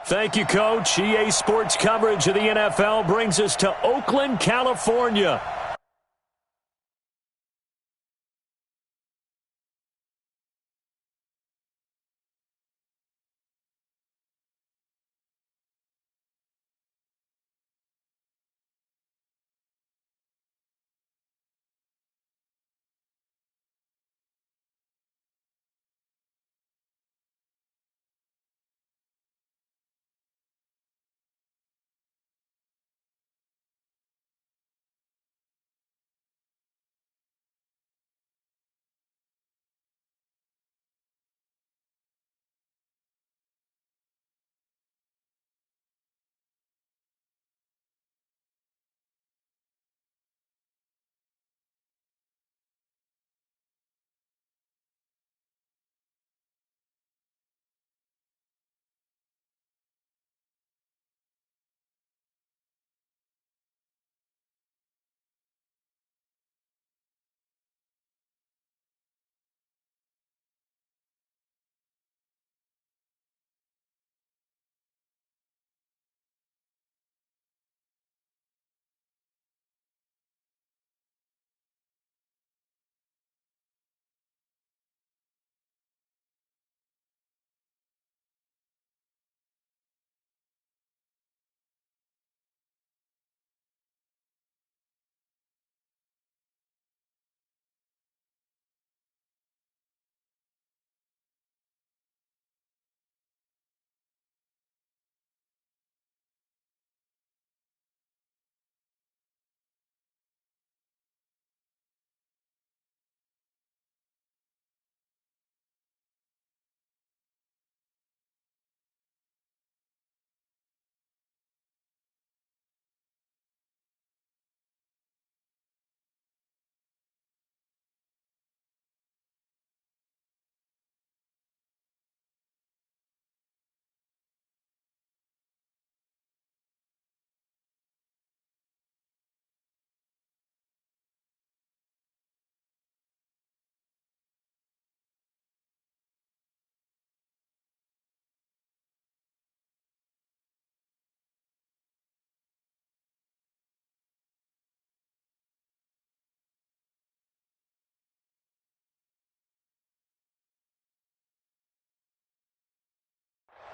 Thank you, Coach. EA Sports coverage of the NFL brings us to Oakland, California.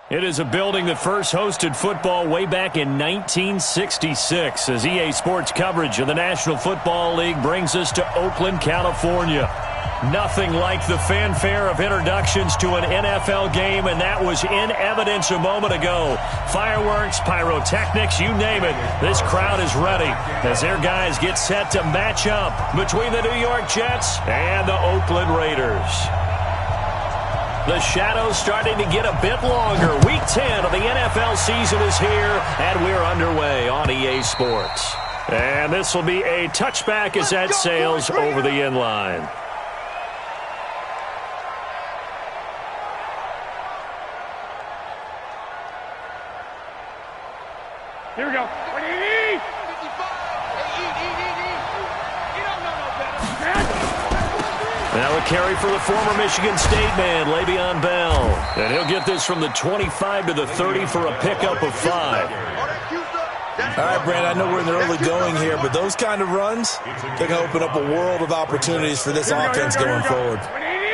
It is a building that first hosted football way back in 1966 as EA Sports coverage of the National Football League brings us to Oakland, California. Nothing like the fanfare of introductions to an NFL game, and that was in evidence a moment ago. Fireworks, pyrotechnics, you name it. This crowd is ready as their guys get set to match up between the New York Jets and the Oakland Raiders. The shadow's starting to get a bit longer. Week 10 of the NFL season is here, and we're underway on EA Sports. And this will be a touchback as that sails over the end line. Here we go. Now a carry for the former Michigan State man, Le'Veon Bell. And he'll get this from the 25 to the 30 for a pickup of 5. All right, Brand, I know we're in the early going here, but those kind of runs, they're going to open up a world of opportunities for this offense going forward.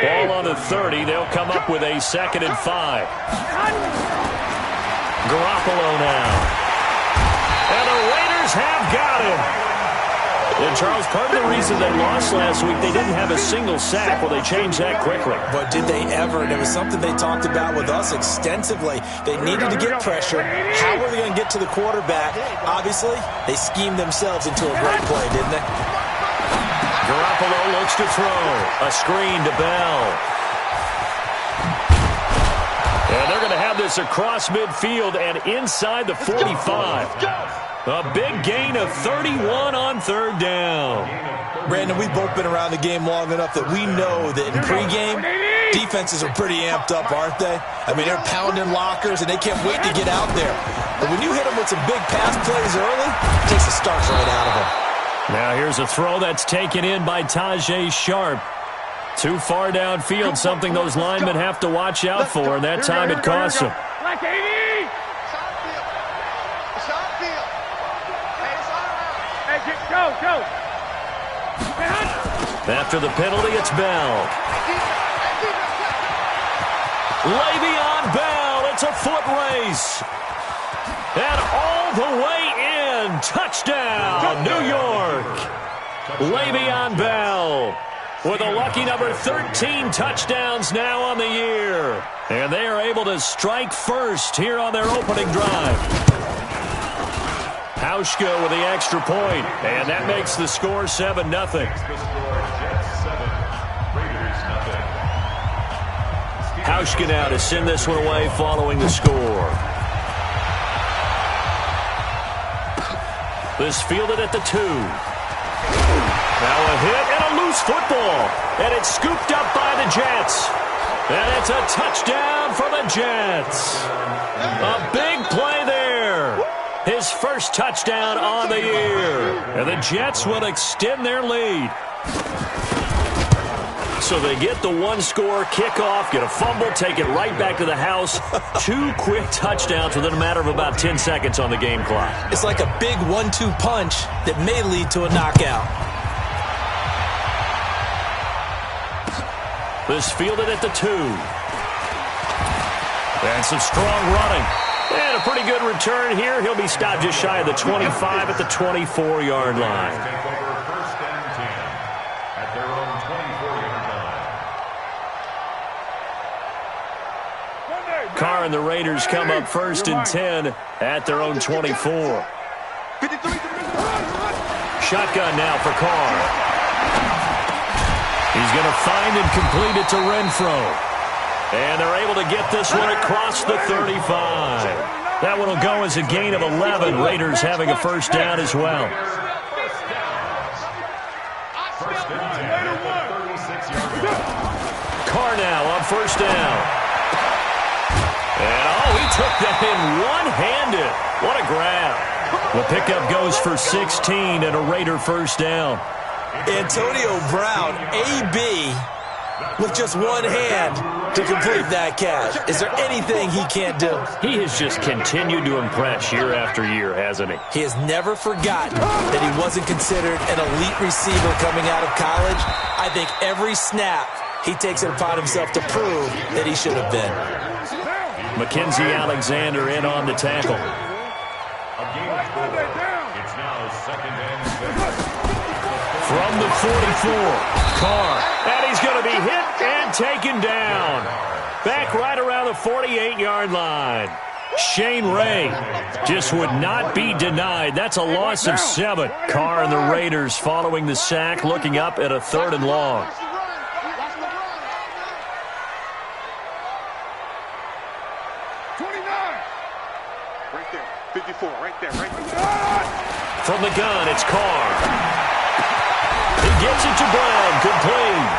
Ball on the 30. They'll come up with a 2nd and 5. Garoppolo now. And the Raiders have got him. And, Charles, part of the reason they lost last week, they didn't have a single sack. Well, they changed that quickly. But did they ever? And it was something they talked about with us extensively. They needed to get pressure. How were they going to get to the quarterback? Obviously, they schemed themselves into a great play, didn't they? Garoppolo looks to throw. A screen to Bell. And they're going to have this across midfield and inside the 45. A big gain of 31 on 3rd down. Brandon, we've both been around the game long enough that we know that in pregame, defenses are pretty amped up, aren't they? I mean, they're pounding lockers, and they can't wait to get out there. But when you hit them with some big pass plays early, it takes the starch right out of them. Now here's a throw that's taken in by Tajay Sharp. Too far downfield, something those linemen have to watch out for, and that time it costs them. After the penalty, it's Bell. Le'Veon Bell, it's a foot race. And all the way in, touchdown, New York. Le'Veon Bell with a lucky number 13 touchdowns now on the year. And they are able to strike first here on their opening drive. Hauschka with the extra point, and that makes the score 7-0. Hauschka now to send this one away following the score. This fielded at the 2. Now a hit and a loose football. And it's scooped up by the Jets. And it's a touchdown for the Jets. A big play there. His first touchdown on the year. And the Jets will extend their lead. So they get the one-score kickoff, get a fumble, take it right back to the house. 2 quick touchdowns within a matter of about 10 seconds on the game clock. It's like a big 1-2 punch that may lead to a knockout. This fielded at the 2. And some strong running. And a pretty good return here. He'll be stopped just shy of the 25 at the 24-yard line. Carr and the Raiders come up first and 10 at their own 24. Shotgun now for Carr. He's going to find and complete it to Renfro. And they're able to get this one across the 35. That one will go as a gain of 11. Raiders having a first down as well. Carr now on first down. And, he took that in one-handed. What a grab. The pickup goes for 16 and a Raider first down. Antonio Brown, AB, with just one hand to complete that catch. Is there anything he can't do? He has just continued to impress year after year, hasn't he? He has never forgotten that he wasn't considered an elite receiver coming out of college. I think every snap he takes it upon himself to prove that he should have been. Mackenzie Alexander in on the tackle. From the 44, Carr, and he's going to be hit and taken down. Back right around the 48-yard line. Shane Ray just would not be denied. That's a loss of 7. Carr and the Raiders following the sack, looking up at a 3rd and long. From the gun, it's Carr. He gets it to Brown, complete.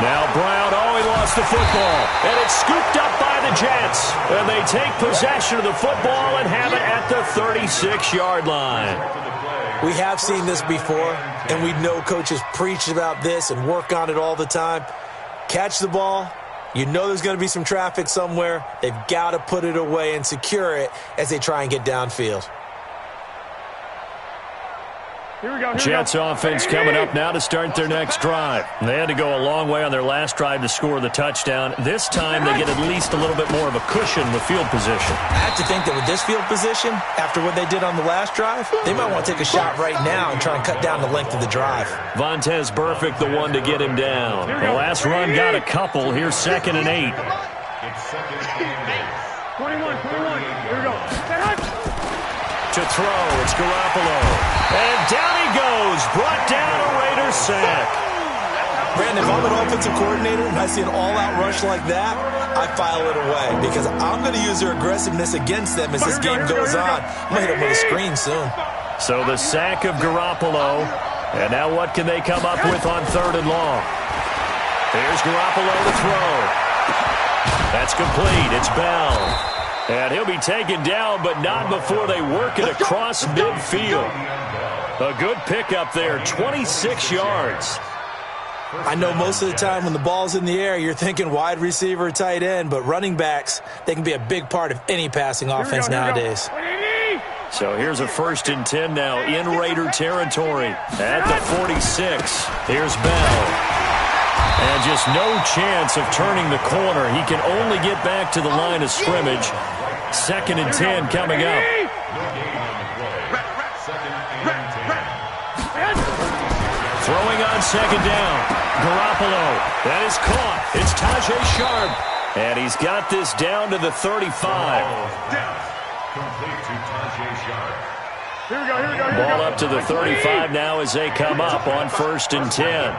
Now Brown, he lost the football. And it's scooped up by the Jets. And they take possession of the football and have it at the 36-yard line. We have seen this before, and we know coaches preach about this and work on it all the time. Catch the ball. You know there's going to be some traffic somewhere. They've got to put it away and secure it as they try and get downfield. Jets offense coming up now to start their next drive. They had to go a long way on their last drive to score the touchdown. This time they get at least a little bit more of a cushion with field position. I have to think that with this field position, after what they did on the last drive, they might want to take a shot right now and try and cut down the length of the drive. Vontez Burfict, the one to get him down. The last run got a couple. Here's 2nd and 8. It's 2nd and 8. 21. Here we go. To throw, it's Garoppolo. And down he goes. Brought down a Raiders sack. Brandon, if I'm an offensive coordinator and I see an all-out rush like that, I file it away because I'm going to use their aggressiveness against them as this game goes on. I'm going to hit them with a screen soon. So the sack of Garoppolo. And now what can they come up with on 3rd and long? There's Garoppolo to throw. That's complete. It's Bell. And he'll be taken down, but not before they work it across midfield. A good pickup there, 26 yards. I know most of the time when the ball's in the air, you're thinking wide receiver, tight end, but running backs, they can be a big part of any passing offense nowadays. So here's a 1st and 10 now in Raider territory at the 46. Here's Bell. And just no chance of turning the corner. He can only get back to the line of scrimmage. 2nd and 10 coming up. Throwing on 2nd down. Garoppolo. That is caught. It's Tajay Sharp. And he's got this down to the 35. Complete to Tajay Sharp. Here we go. Ball up to the 35 now as they come up on 1st and 10.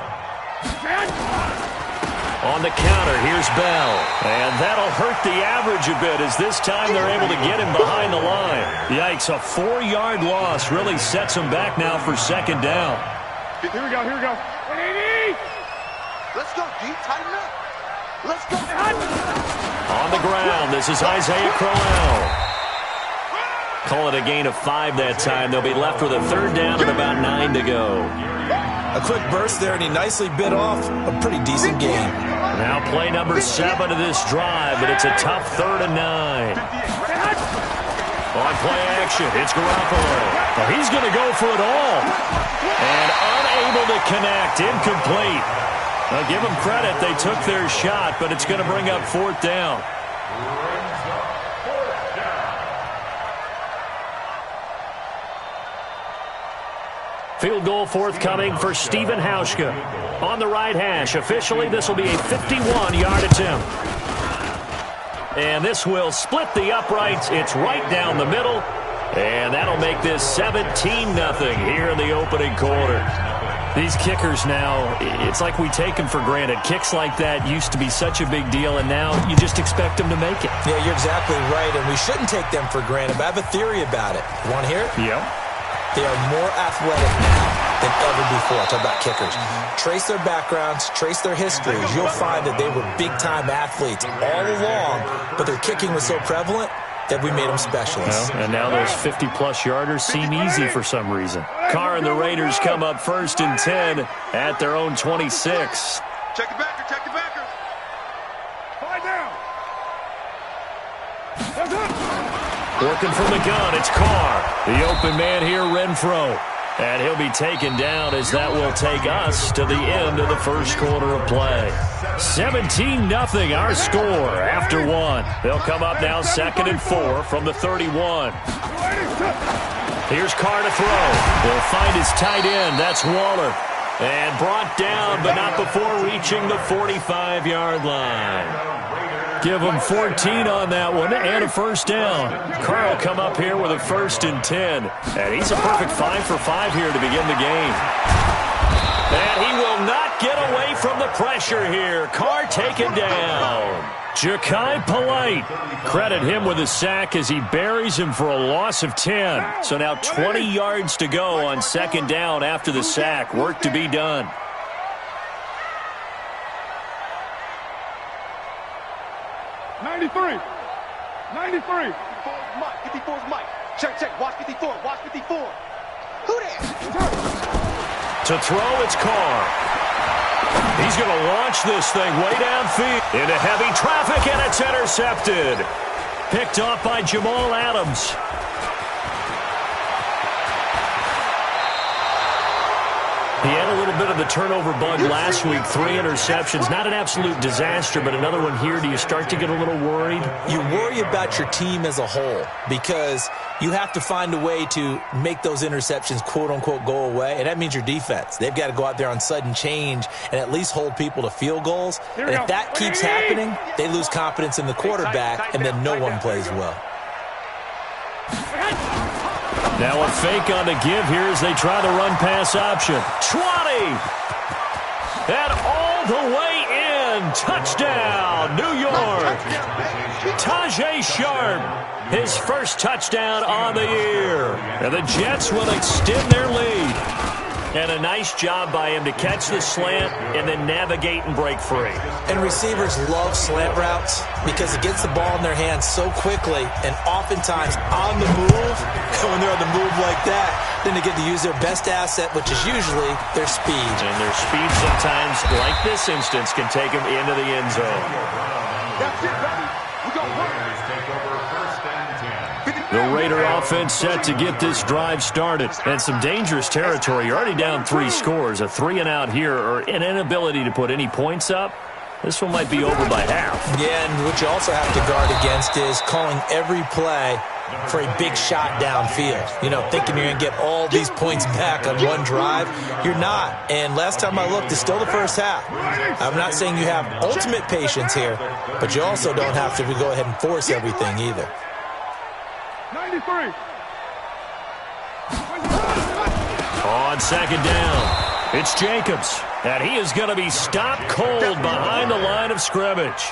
On the counter, here's Bell. And that'll hurt the average a bit as this time they're able to get him behind the line. Yikes, a 4-yard loss really sets him back now for 2nd down. Here we go. 180. Let's go, D. Tighten up. Let's go. On the ground, this is Isaiah Crowell. Call it a gain of 5 that time. They'll be left with a 3rd down and about 9 to go. A quick burst there, and he nicely bit off a pretty decent game. Now play number 7 of this drive, but it's a tough 3rd and 9. On play action, it's Garoppolo. Well, he's going to go for it all. And unable to connect, incomplete. Now give them credit, they took their shot, but it's going to bring up 4th down. Field goal forthcoming for Stephen Hauschka. On the right hash, officially this will be a 51-yard attempt. And this will split the uprights. It's right down the middle. And that'll make this 17-0 here in the opening quarter. These kickers now, it's like we take them for granted. Kicks like that used to be such a big deal, and now you just expect them to make it. Yeah, you're exactly right, and we shouldn't take them for granted, but I have a theory about it. You want to hear it? Yep. They are more athletic now than ever before. Talk about kickers. Trace their backgrounds, trace their histories. You'll find that they were big-time athletes all along, but their kicking was so prevalent that we made them specialists. Well, and now those 50-plus yarders seem easy for some reason. Carr and the Raiders come up 1st and 10 at their own 26. Check the backer. Five down. Working from the gun, it's Carr. The open man here, Renfro. And he'll be taken down as that will take us to the end of the first quarter of play. 17-0 our score after 1. They'll come up now 2nd and 4 from the 31. Here's Carr to throw. He'll find his tight end. That's Waller. And brought down, but not before reaching the 45-yard line. Give him 14 on that one and a 1st down. Carr will come up here with a 1st and 10. And he's a perfect 5 for 5 here to begin the game. And he will not get away from the pressure here. Carr taken down. Ja'Kai Polite. Credit him with a sack as he buries him for a loss of 10. So now 20 yards to go on 2nd down after the sack. Work to be done. 93. 54's Mike. Check. Watch 54. Who there? To throw, it's Carr. He's going to launch this thing way downfield into heavy traffic, and it's intercepted. Picked off by Jamal Adams. He had a little bit of the turnover bug last week, 3 interceptions. Not an absolute disaster, but another one here. Do you start to get a little worried? You worry about your team as a whole because you have to find a way to make those interceptions, quote-unquote, go away, and that means your defense. They've got to go out there on sudden change and at least hold people to field goals. And if that keeps happening, they lose confidence in the quarterback, and then no one plays well. Now a fake on the give here as they try the run-pass option. 20! And all the way in. Touchdown, New York. Tajay Sharp, his first touchdown on the year. And the Jets will extend their lead. And a nice job by him to catch the slant and then navigate and break free. And receivers love slant routes because it gets the ball in their hands so quickly and oftentimes on the move. When they're on the move like that, then they get to use their best asset, which is usually their speed. And their speed sometimes, like this instance, can take them into the end zone. That's it, baby. We got one. Take over 1st and 10. The Raider offense set to get this drive started. And some dangerous territory. You're already down 3 scores. A 3-and-out here or an inability to put any points up. This one might be over by half. Yeah, and what you also have to guard against is calling every play for a big shot downfield. You know, thinking you're going to get all these points back on one drive. You're not. And last time I looked, it's still the first half. I'm not saying you have ultimate patience here, but you also don't have to go ahead and force everything either. 93. On second down, it's Jacobs. And he is going to be stopped cold behind the line of scrimmage.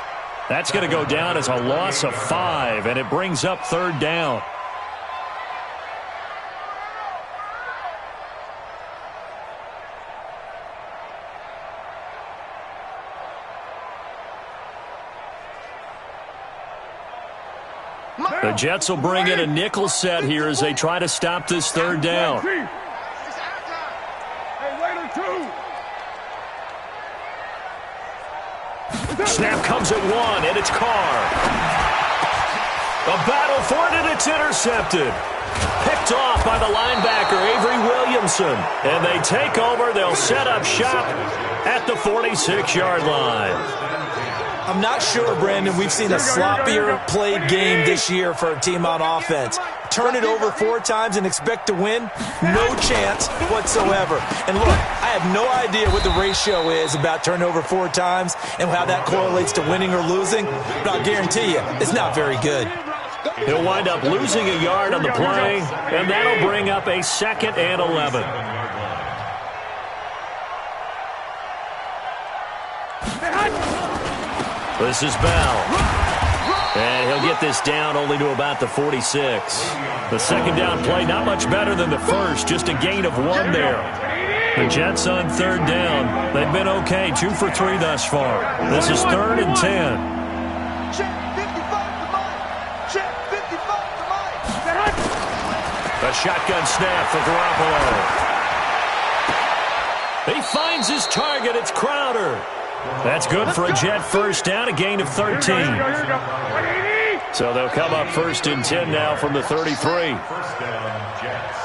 That's going to go down as a loss of 5, and it brings up third down. The Jets will bring in a nickel set here as they try to stop this third down. Hey, Raider 2. Snap comes at 1, and it's Carr. A battle for it, and it's intercepted. Picked off by the linebacker, Avery Williamson. And they take over. They'll set up shop at the 46-yard line. I'm not sure, Brandon, we've seen a sloppier played game this year for a team on offense. Turn it over 4 times and expect to win? No chance whatsoever. And look, I have no idea what the ratio is about turning over 4 times and how that correlates to winning or losing, but I'll guarantee you, it's not very good. He'll wind up losing a yard on the play, and that'll bring up a 2nd and 11. This is Bell. And he'll get this down only to about the 46. The second down play, not much better than the first, just a gain of 1 there. The Jets on third down. They've been okay, 2 for 3 thus far. This is 3rd and 10. A shotgun snap for Garoppolo. He finds his target. It's Crowder. That's good for a Jet first down, a gain of 13. So they'll come up 1st and 10 now from the 33. First down, Jets.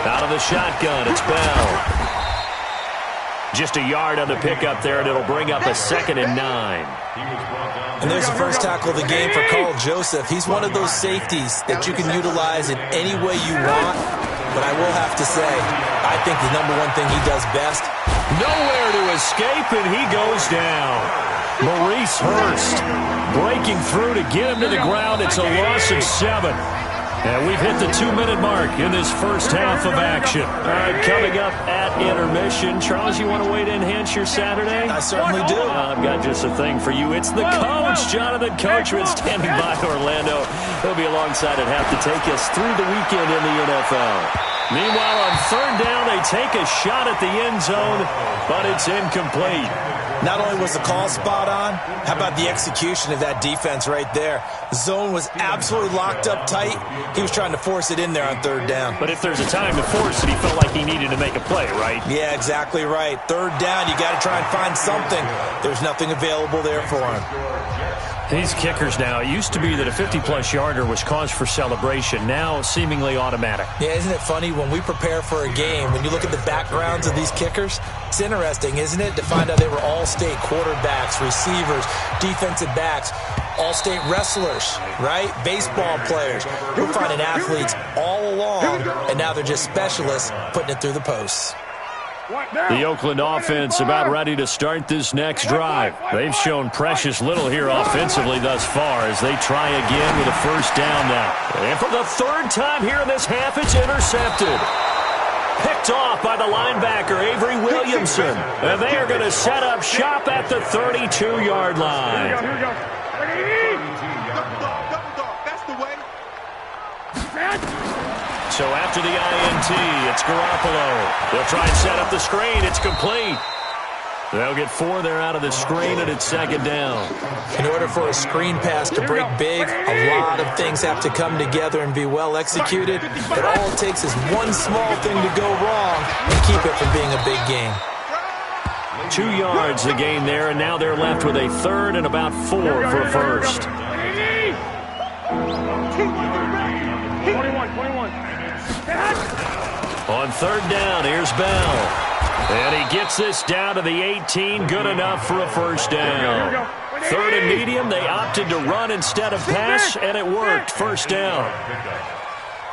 Out of the shotgun, it's Bell. Just a yard on the pickup there, and it'll bring up a 2nd and 9. And there's the first tackle of the game for Carl Joseph. He's one of those safeties that you can utilize in any way you want. But I will have to say, I think the number one thing he does best. Nowhere to escape, and he goes down. Maurice Hurst breaking through to get him to the ground. It's a loss of 7. And we've hit the 2-minute mark in this first half of action. All right, coming up at intermission. Charles, you want to wait to enhance your Saturday? I certainly do. I've got just a thing for you. It's the coach, Jonathan Coachman, standing by Orlando. He'll be alongside at half to take us through the weekend in the NFL. Meanwhile, on third down, they take a shot at the end zone, but it's incomplete. Not only was the call spot on, how about the execution of that defense right there? The zone was absolutely locked up tight. He was trying to force it in there on third down. But if there's a time to force it, he felt like he needed to make a play, right? Yeah, exactly right. Third down, you got to try and find something. There's nothing available there for him. These kickers now, it used to be that a 50-plus yarder was cause for celebration. Now, seemingly automatic. Yeah, isn't it funny when we prepare for a game, when you look at the backgrounds of these kickers, it's interesting, isn't it, to find out they were all-state quarterbacks, receivers, defensive backs, all-state wrestlers, right? Baseball players. We're finding athletes all along, and now they're just specialists putting it through the posts. The Oakland offense about ready to start this next drive. They've shown precious little here offensively thus far as they try again with a first down now. And for the 3rd time here in this half, it's intercepted. Picked off by the linebacker, Avery Williamson. And they are going to set up shop at the 32-yard line. Here we go. That's the way. So after the INT, it's Garoppolo. They'll try and set up the screen. It's complete. They'll get 4 there out of the screen, and it's 2nd down. In order for a screen pass to break big, a lot of things have to come together and be well executed. But all it takes is one small thing to go wrong and keep it from being a big game. 2 yards the gain there, and now they're left with a 3rd and about 4 for a first. 21. On third down, here's Bell. And he gets this down to the 18, good enough for a first down. Third and medium, they opted to run instead of pass, and it worked. First down.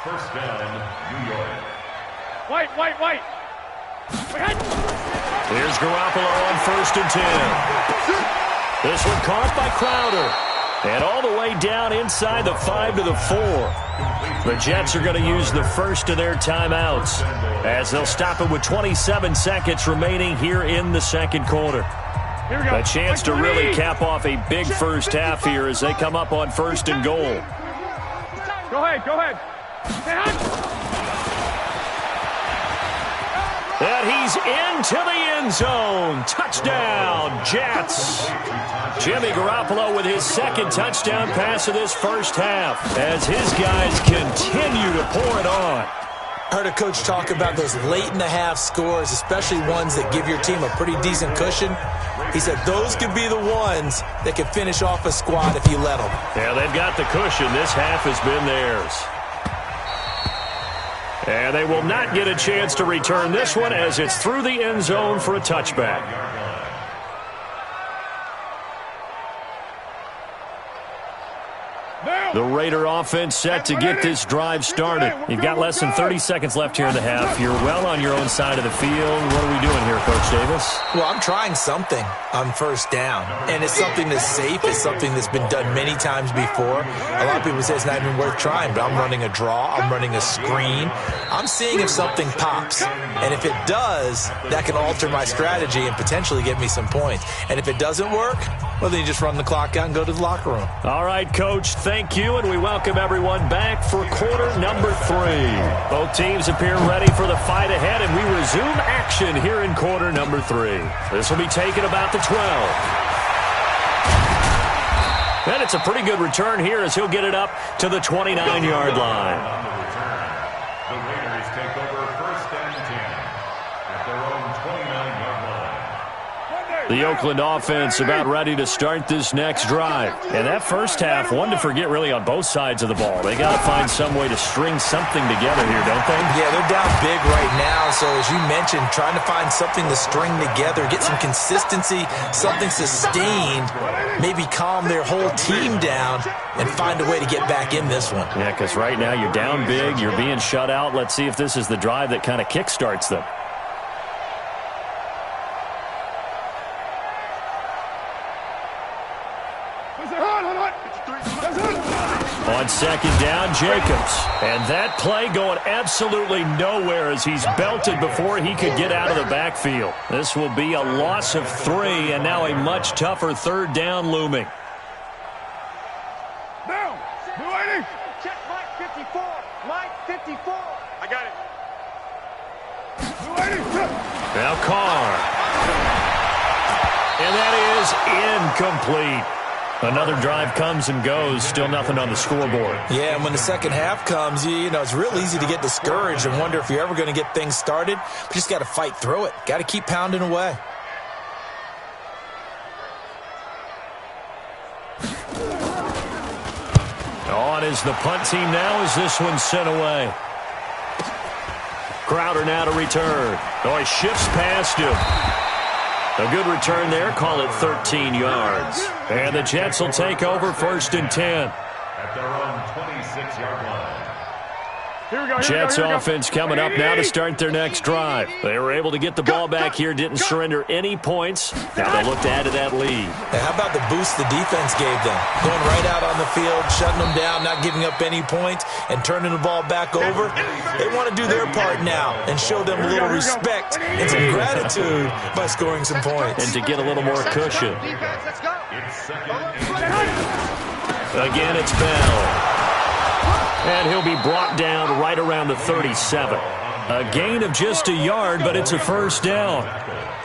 First down, New York. White. Here's Garoppolo on first and 10. This one caught by Crowder. And all the way down inside the 5 to the 4. The Jets are going to use the first of their timeouts as they'll stop it with 27 seconds remaining here in the second quarter. A chance to really cap off a big first half here as they come up on first and goal. Go ahead. And he's into the end zone. Touchdown, Jets. Jimmy Garoppolo with his second touchdown pass of this first half as his guys continue to pour it on. I heard a coach talk about those late-in-the-half scores, especially ones that give your team a pretty decent cushion. He said those could be the ones that could finish off a squad if you let them. Yeah, they've got the cushion. This half has been theirs. And they will not get a chance to return this one as it's through the end zone for a touchback. The Raider offense set to get this drive started. You've got less than 30 seconds left here in the half. You're well on your own side of the field. What are we doing here, Coach Davis? Well, I'm trying something on first down, and it's something that's safe. It's something that's been done many times before. A lot of people say it's not even worth trying, but I'm running a draw. I'm running a screen. I'm seeing if something pops, and if it does, that can alter my strategy and potentially get me some points. And if it doesn't work, well, then you just run the clock out and go to the locker room. All right, Coach, thank you, and we welcome everyone back for quarter number 3. Both teams appear ready for the fight ahead, and we resume action here in quarter number 3. This will be taken about the 12. And it's a pretty good return here as he'll get it up to the 29-yard line. On the return, the Raiders take over first and 10 at their own 29-yard line. The Oakland offense about ready to start this next drive. And that first half, one to forget really on both sides of the ball. They got to find some way to string something together here, don't they? Yeah, they're down big right now. So as you mentioned, trying to find something to string together, get some consistency, something sustained, maybe calm their whole team down and find a way to get back in this one. Yeah, because right now you're down big, you're being shut out. Let's see if this is the drive that kind of kickstarts them. On second down, Jacobs. And that play going absolutely nowhere as he's belted before he could get out of the backfield. This will be a loss of 3, and now a much tougher third down looming. Down. Check Mike 54. Mike 54. I got it. Now Carr. And that is incomplete. Another drive comes and goes, still nothing on the scoreboard. Yeah, and when the second half comes, you know, it's real easy to get discouraged and wonder if you're ever going to get things started. But you just got to fight through it. Got to keep pounding away. On is the punt team now as this one's sent away. Crowder now to return. Oh, he shifts past him. A good return there, call it 13 yards. And the Jets will take over first and 10. At their own 26-yard line. Jets offense coming up now to start their next drive. They were able to get the ball back here, didn't surrender any points. Now they look to add to that lead. And how about the boost the defense gave them? Going right out on the field, shutting them down, not giving up any points, and turning the ball back over. They want to do their part now and show them a little respect and some gratitude by scoring some points. And to get a little more cushion. Let's go. It's second and 8. Again, it's Bell. And he'll be brought down right around the 37. A gain of just a yard, but it's a first down.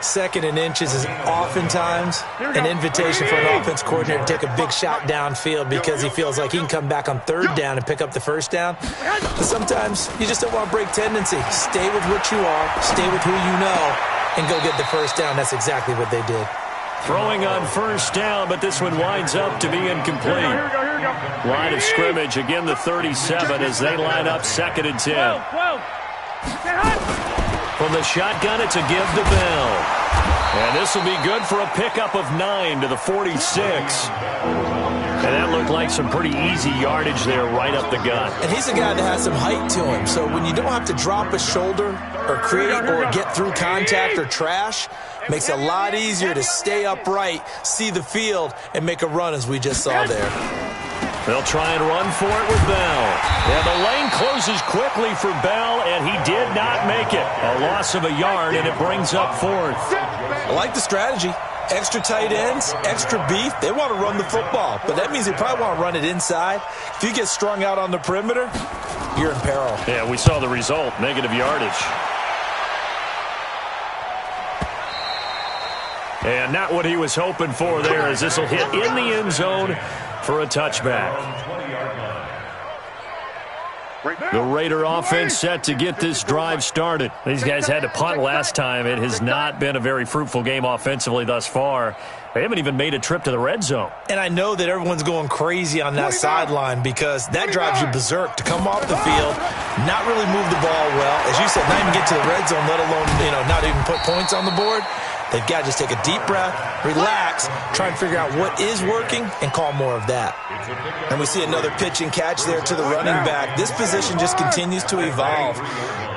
Second and inches is oftentimes an invitation for an offense coordinator to take a big shot downfield because he feels like he can come back on third down and pick up the first down. But sometimes you just don't want to break tendency. Stay with what you are, stay with who you know, and go get the first down. That's exactly what they did. Throwing on first down, but this one winds up to be incomplete. Here we go. Line of scrimmage, again the 37 as they line up 2nd and 10. 12. From the shotgun, it's a give to Bell. And this will be good for a pickup of 9 to the 46. And that looked like some pretty easy yardage there right up the gut. And he's a guy that has some height to him. So when you don't have to drop a shoulder or create or get through contact or trash, makes it a lot easier to stay upright, see the field, and make a run as we just saw there. They'll try and run for it with Bell. And the lane closes quickly for Bell, and he did not make it. A loss of a yard, and it brings up 4th. I like the strategy. Extra tight ends, extra beef. They want to run the football, but that means they probably want to run it inside. If you get strung out on the perimeter, you're in peril. Yeah, we saw the result, negative yardage. And not what he was hoping for there, as this will hit in the end zone for a touchback. The Raider offense set to get this drive started. These guys had to punt last time. It has not been a very fruitful game offensively thus far. They haven't even made a trip to the red zone. And I know that everyone's going crazy on that sideline because that drives you berserk to come off the field, not really move the ball well. As you said, not even get to the red zone, let alone, not even put points on the board. They've got to just take a deep breath, relax, try and figure out what is working, and call more of that. And we see another pitch and catch there to the running back. This position just continues to evolve.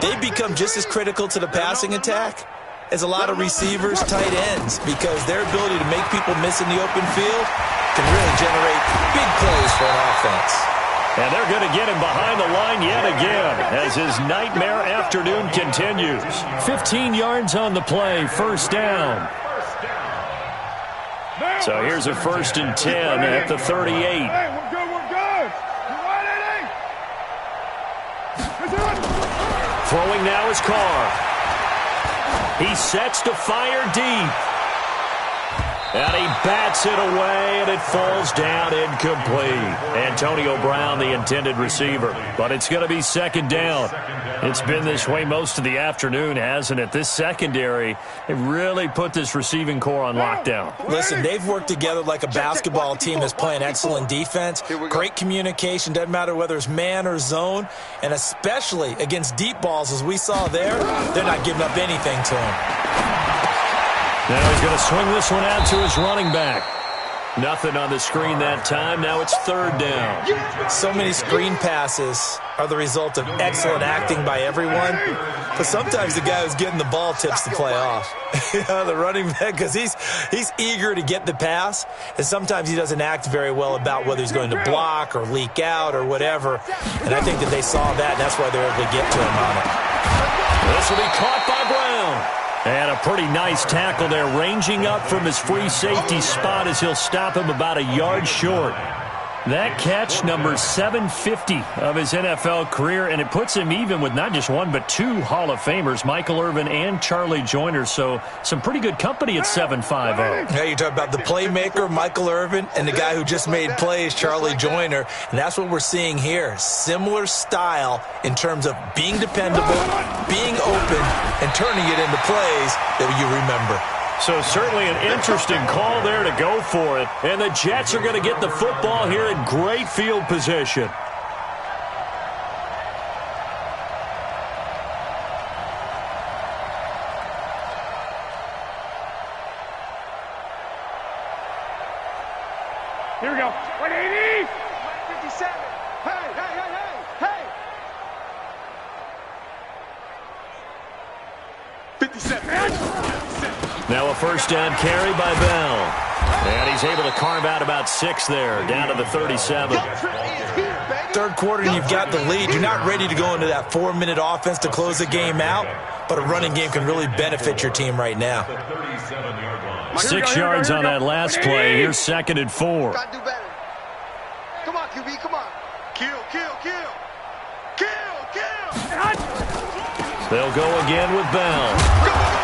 They've become just as critical to the passing attack as a lot of receivers, tight ends, because their ability to make people miss in the open field can really generate big plays for an offense. And they're going to get him behind the line yet again as his nightmare afternoon continues. 15 yards on the play, first down. So here's a 1st and 10 at the 38. Hey, we're good. You ready? Throwing now is Carr. He sets to fire deep. And he bats it away, and it falls down incomplete. Antonio Brown, the intended receiver. But it's going to be 2nd down. It's been this way most of the afternoon, hasn't it? This secondary, they really put this receiving core on lockdown. Listen, they've worked together like a basketball team that's playing excellent defense. Great communication, doesn't matter whether it's man or zone. And especially against deep balls, as we saw there, they're not giving up anything to him. Now he's going to swing this one out to his running back. Nothing on the screen that time. Now it's 3rd down. So many screen passes are the result of excellent acting by everyone. But sometimes the guy who's getting the ball tips the play off. The running back, because he's eager to get the pass. And sometimes he doesn't act very well about whether he's going to block or leak out or whatever. And I think that they saw that, and that's why they're able to get to him on it. This will be caught by Brown. And a pretty nice tackle there, ranging up from his free safety spot as he'll stop him about a yard short. That catch, number 750 of his NFL career, and it puts him even with not just one but 2 Hall of Famers, Michael Irvin and Charlie Joyner. So some pretty good company at 750. Yeah, you talk about the playmaker, Michael Irvin, and the guy who just made plays, Charlie Joyner. And that's what we're seeing here. Similar style in terms of being dependable, being open, and turning it into plays that you remember. So certainly an interesting call there to go for it. And the Jets are going to get the football here in great field position. Here we go. 180. 57. Hey. Hey. 57. Now a first down carry by Bell. And he's able to carve out about 6 there, down to the 37. Third quarter, and you've got the lead. You're not ready to go into that 4-minute offense to close the game out, but a running game can really benefit your team right now. 6 yards on that last play. Here's 2nd and 4. Got to do better. Come on, QB, come on. Kill. They'll go again with Bell.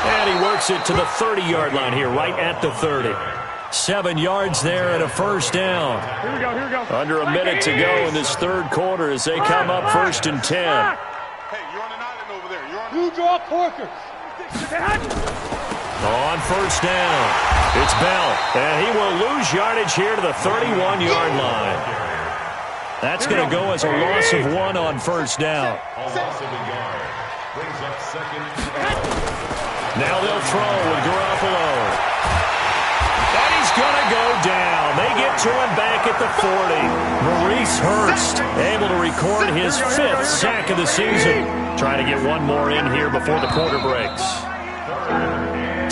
And he works it to the 30-yard line here, right at the 30. 7 yards there and a first down. Here we go. Under a minute to go in this third quarter as they come up 1st and 10. Hey, you're on an island over there. You draw Corker. On first down, it's Bell, and he will lose yardage here to the 31-yard line. That's going to go as a loss of 1 on first down. A loss of a yard. Brings up second. Now they'll throw with Garoppolo. And he's going to go down. They get to him back at the 40. Maurice Hurst able to record his 5th sack of the season. Trying to get one more in here before the quarter breaks.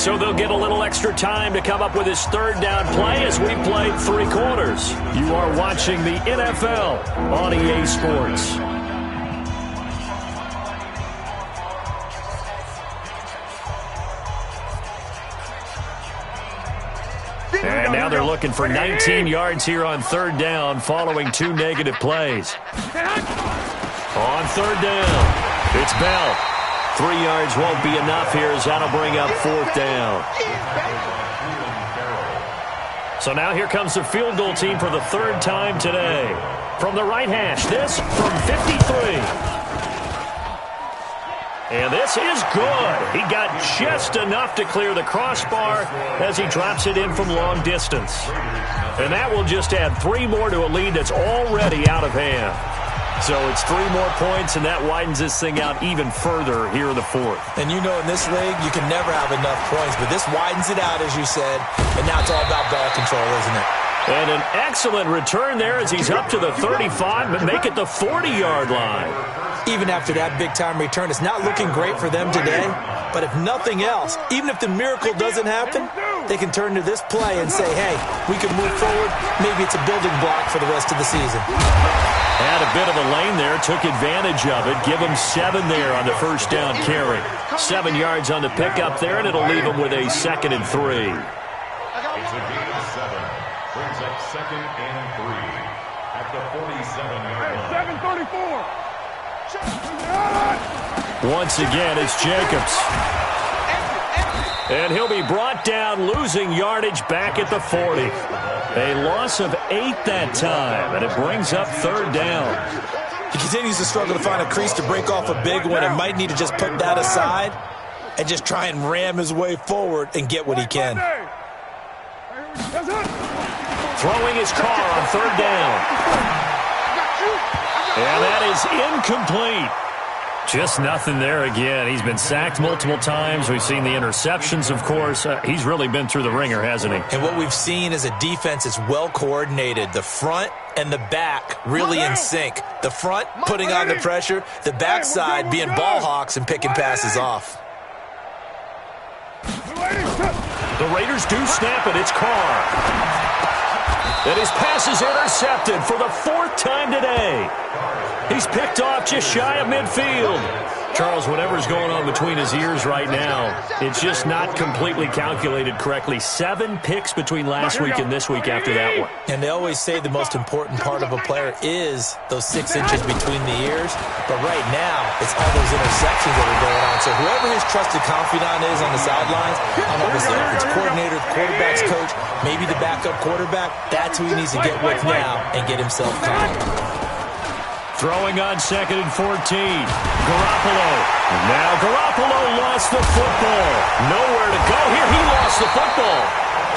So they'll get a little extra time to come up with his 3rd down play as we played 3 quarters. You are watching the NFL on EA Sports. And now they're looking for 19 yards here on 3rd down following 2 negative plays. On 3rd down, it's Bell. 3 yards won't be enough here as that'll bring up 4th down. So now here comes the field goal team for the 3rd time today. From the right hash, this from 53. And this is good. He got just enough to clear the crossbar as he drops it in from long distance. And that will just add 3 more to a lead that's already out of hand. So it's 3 more points, and that widens this thing out even further here in the 4th. And you know in this league, you can never have enough points, but this widens it out, as you said, and now it's all about ball control, isn't it? And an excellent return there as he's up to the 35, but make it the 40-yard line. Even after that big-time return, it's not looking great for them today, but if nothing else, even if the miracle doesn't happen, they can turn to this play and say, hey, we can move forward. Maybe it's a building block for the rest of the season. Had a bit of a lane there, took advantage of it. Give him 7 there on the first down carry. 7 yards on the pickup there, and it'll leave him with a 2nd and 3. It's a gain of 7. Brings up 2nd and 3 at the 47-yard line. 7:34. Once again, it's Jacobs. And he'll be brought down, losing yardage back at the 40. A loss of 8 that time, and it brings up 3rd down. He continues to struggle to find a crease to break off a big one and might need to just put that aside and just try and ram his way forward and get what he can. Throwing his car on 3rd down. And that is incomplete. Just nothing there again. He's been sacked multiple times. We've seen the interceptions, of course. He's really been through the ringer, hasn't he? And what we've seen is a defense that's well coordinated. The front and the back really in sync. The front putting on the pressure. The backside being ball hawks and picking passes off. The Raiders do snap it. It's Carr. And his pass is intercepted for the 4th time today. He's picked off just shy of midfield. Charles, whatever's going on between his ears right now, it's just not completely calculated correctly. 7 picks between last week and this week after that one. And they always say the most important part of a player is those 6 inches between the ears. But right now, it's all those interceptions that are going on. So whoever his trusted confidant is on the sidelines, I'm not going to say it's coordinator, the quarterback's coach, maybe the backup quarterback, that's who he needs to get with now and get himself calm. Throwing on 2nd and 14. Garoppolo. Now Garoppolo lost the football. Nowhere to go here. He lost the football.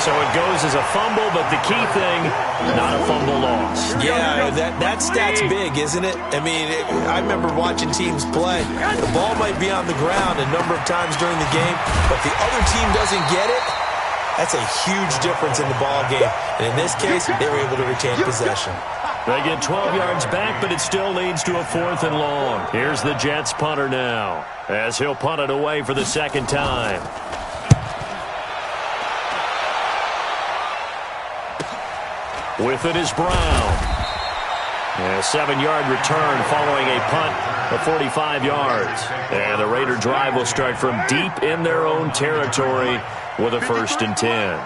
So it goes as a fumble, but the key thing, not a fumble loss. Yeah, that stat's big, isn't it? I mean, I remember watching teams play. The ball might be on the ground a number of times during the game, but if the other team doesn't get it, that's a huge difference in the ball game. And in this case, they were able to retain possession. They get 12 yards back, but it still leads to a 4th and long. Here's the Jets punter now, as he'll punt it away for the 2nd time. With it is Brown. A 7-yard return following a punt of 45 yards. And the Raider drive will start from deep in their own territory with a 1st and 10.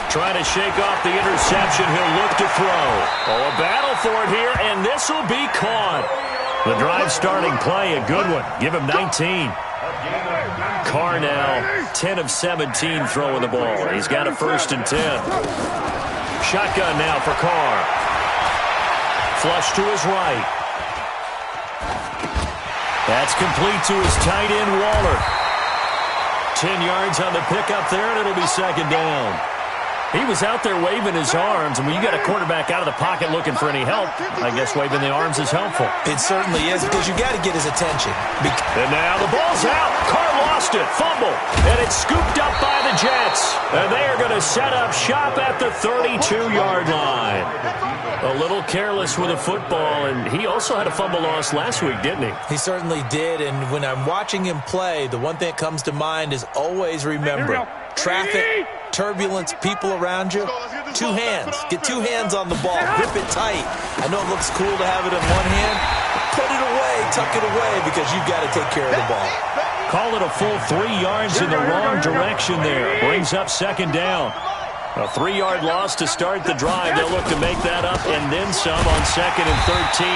Trying to shake off the interception. He'll look to throw. Oh, a battle for it here, and this will be caught. The drive starting play, a good one. Give him 19. Carr now 10 of 17 throwing the ball. He's got a 1st and 10. Shotgun now for Carr. Flush to his right. That's complete to his tight end, Waller. 10 yards on the pickup there, and it'll be second down. He was out there waving his arms, and when you got a quarterback out of the pocket looking for any help, I guess waving the arms is helpful. It certainly is, because you got to get his attention. And now the ball's out. Carr lost it. Fumble. And it's scooped up by the Jets. And they are going to set up shop at the 32-yard line. A little careless with a football, and he also had a fumble loss last week, didn't he? He certainly did, and when I'm watching him play, the one thing that comes to mind is always remember, traffic, turbulence, people around you, two hands. Get two hands on the ball. Grip it tight. I know it looks cool to have it in one hand. Put it away, tuck it away, because you've got to take care of the ball. Call it a full 3 yards in the wrong direction there. Brings up second down. A 3-yard loss to start the drive. They'll look to make that up and then some on second and 13.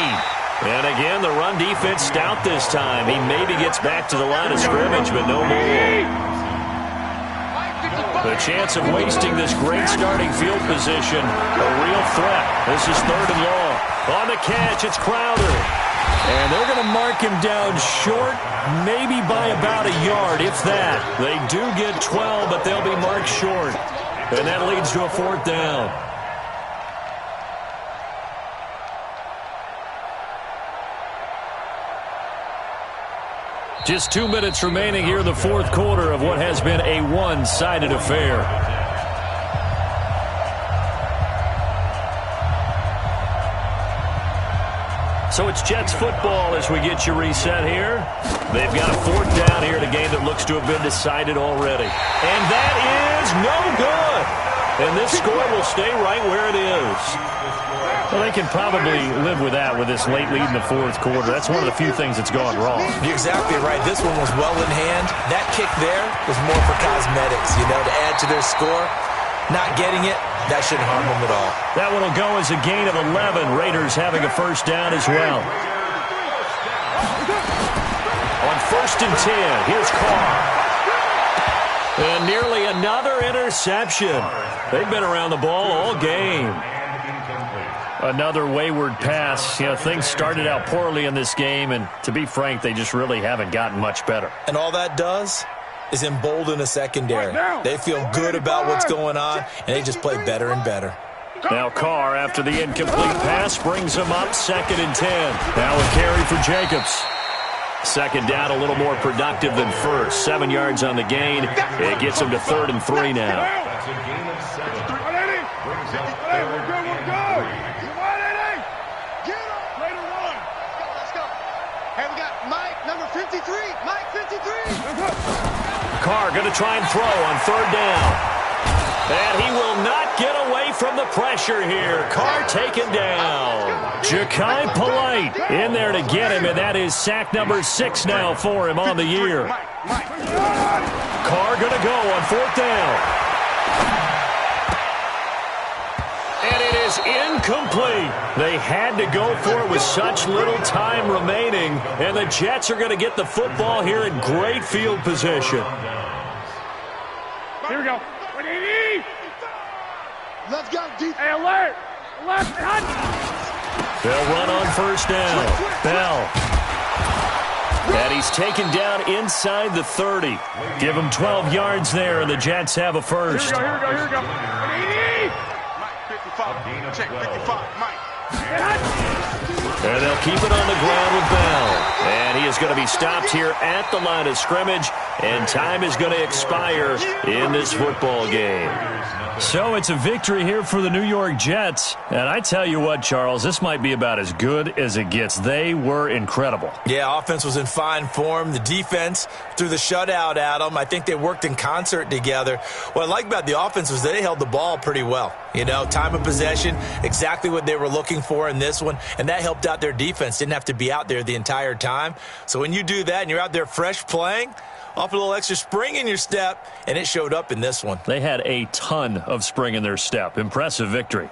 And again, the run defense stout this time. He maybe gets back to the line of scrimmage, but no more. The chance of wasting this great starting field position, a real threat. This is third and long. On the catch, it's Crowder. And they're going to mark him down short, maybe by about a yard, if that. They do get 12, but they'll be marked short. And that leads to a fourth down. Just 2 minutes remaining here in the fourth quarter of what has been a one-sided affair. So it's Jets football as we get you reset here. They've got a fourth down here in a game that looks to have been decided already. And that is no good. And this score will stay right where it is. Well, they can probably live with that with this late lead in the fourth quarter. That's one of the few things that's gone wrong. You're exactly right. This one was well in hand. That kick there was more for cosmetics, to add to their score. Not getting it, that shouldn't harm them at all. That one will go as a gain of 11. Raiders having a first down as well. On first and 10, here's Carr. And nearly another interception. They've been around the ball all game. Another wayward pass. Things started out poorly in this game, and to be frank, they just really haven't gotten much better. And all that does is embolden a secondary. They feel good about what's going on, and they just play better and better. Now Carr, after the incomplete pass, brings him up second and 10. Now a carry for Jacobs. Second down, a little more productive than first. 7 yards on the gain. It gets him to third and 3 now. That's a gain of 7. Brings up third and 3. Let's go. Hey, we got Mike, number 53. Mike, 53. Carr going to try and throw on third down. And he will not get away from the pressure here. Carr taken down. Ja'Kai Polite in there to get him, and that is sack number 6 now for him on the year. Carr going to go on fourth down. And it is incomplete. They had to go for it with such little time remaining, and the Jets are going to get the football here in great field position. Here we go. Let's go, deep. Hey, alert! Left, hot! They'll run on first down. Bell. And he's taken down inside the 30. Give him 12 yards there, and the Jets have a first. Here we go. Mike, 55. Check, 55. Mike. And they'll keep it on the ground with Bell. And he is going to be stopped here at the line of scrimmage, and time is going to expire in this football game. So it's a victory here for the New York Jets. And I tell you what, Charles, this might be about as good as it gets. They were incredible. Yeah, offense was in fine form. The defense threw the shutout at them. I think they worked in concert together. What I like about the offense was they held the ball pretty well. Time of possession, exactly what they were looking for in this one. And that helped out their defense. Didn't have to be out there the entire time. So when you do that and you're out there fresh playing, off a little extra spring in your step, and it showed up in this one. They had a ton of spring in their step. Impressive victory.